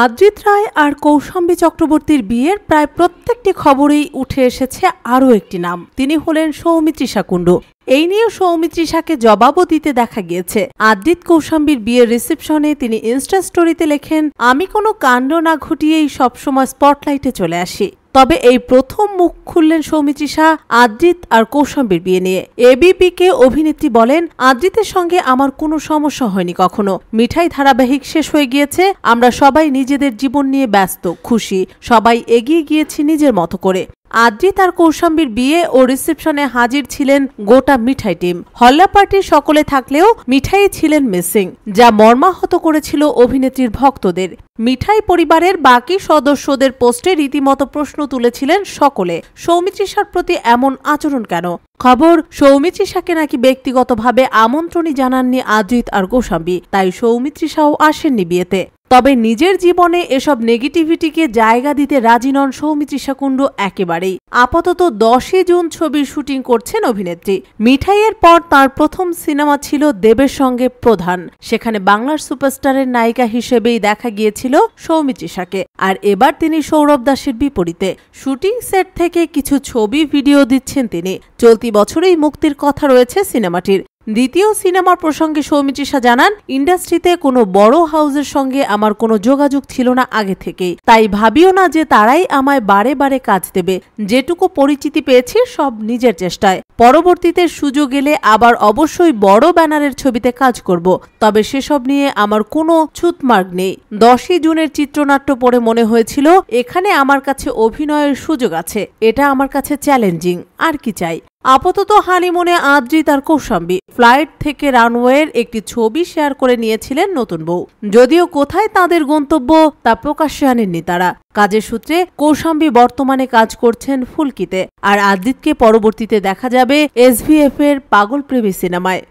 আদ্রিত রায় আর কৌশাম্বী চক্রবর্তীর বিয়ের প্রায় প্রত্যেকটি খবরেই উঠে এসেছে আরও একটি নাম। তিনি হলেন সৌমিত্রিষা কুণ্ডু। এই নিয়ে সৌমিত্রিষাকে জবাবও দিতে দেখা গিয়েছে। আদ্রিত কৌশাম্বীর বিয়ের রিসেপশনে তিনি ইনস্টা স্টোরিতে লেখেন, আমি কোনো কাণ্ড না ঘটিয়েই সবসময় স্পটলাইটে চলে আসি। তবে এই প্রথম মুখ খুললেন সৌমিত্রিষা আদ্রিত আর কৌশাম্বীর বিয়ে নিয়ে। এবিপিকে অভিনেত্রী বলেন, আদ্রিতের সঙ্গে আমার কোনো সমস্যা হয়নি কখনো। মিঠাই ধারাবাহিক শেষ হয়ে গিয়েছে, আমরা সবাই নিজেদের জীবন নিয়ে ব্যস্ত, খুশি, সবাই এগিয়ে গিয়েছি নিজের মতো করে। আদ্রিত আর কৌশাম্বীর বিয়ে ও রিসেপশনে হাজির ছিলেন গোটা মিঠাই টিম। হল্লা পার্টির সকলে থাকলেও মিঠাই ছিলেন মিসিং, যা মর্মাহত করেছিল অভিনেত্রীর ভক্তদের। মিঠাই পরিবারের বাকি সদস্যদের পোস্টে রীতিমতো প্রশ্ন তুলেছিলেন সকলে, সৌমিত্রিষার প্রতি এমন আচরণ কেন? খবর, সৌমিত্রিষাকে নাকি ব্যক্তিগতভাবে আমন্ত্রণই জানাননি আদ্রিত আর কৌশাম্বী, তাই সৌমিত্রিষাও আসেননি বিয়েতে। তবে নিজের জীবনে এসব নেগেটিভিটিকে জায়গা দিতে রাজি নন সৌমিত্রিষা কুণ্ডু একেবারেই। আপাতত 10 জুন ছবির শুটিং করছেন অভিনেত্রী। মিঠাইয়ের পর তার প্রথম সিনেমা ছিল দেবের সঙ্গে প্রধান, সেখানে বাংলার সুপারস্টারের নায়িকা হিসেবেই দেখা গিয়েছিল সৌমিত্রিষাকে। আর এবার তিনি সৌরভ দাসের বিপরীতে শুটিং সেট থেকে কিছু ছবি ভিডিও দিচ্ছেন তিনি। চলতি বছরেই মুক্তির কথা রয়েছে সিনেমাটির। দ্বিতীয় সিনেমার প্রসঙ্গে সৌমিত্রিষা জানান, ইন্ডাস্ট্রিতে কোনো বড় হাউসের সঙ্গে আমার কোনো যোগাযোগ ছিল না আগে থেকেই, তাই ভাবিও না যে তারাই আমায় বারে বারে কাজ দেবে। যেটুকু পরিচিতি পেয়েছি সব নিজের চেষ্টায়। পরবর্তীতে সুযোগ এলে আবার অবশ্যই বড় ব্যানারের ছবিতে কাজ করব, তবে সেসব নিয়ে আমার কোনো ছুতমার্গ নেই। 10 জুনের চিত্রনাট্য পড়ে মনে হয়েছিল এখানে আমার কাছে অভিনয়ের সুযোগ আছে, এটা আমার কাছে চ্যালেঞ্জিং, আর কি চাই। আপাতত হানিমুনে আদ্রিত আর কৌশাম্বী ফ্লাইট থেকে রানওয়ের একটি ছবি শেয়ার করে নিয়েছিলেন নতুন বউ। যদিও কোথায় তাদের গন্তব্য তা প্রকাশ্যে আনেননি তারা। কাজের সূত্রে কৌশাম্বী বর্তমানে কাজ করছেন ফুলকিতে, আর আদ্রিতকে পরবর্তীতে দেখা যাবে SVF এর পাগল প্রেমী সিনেমায়।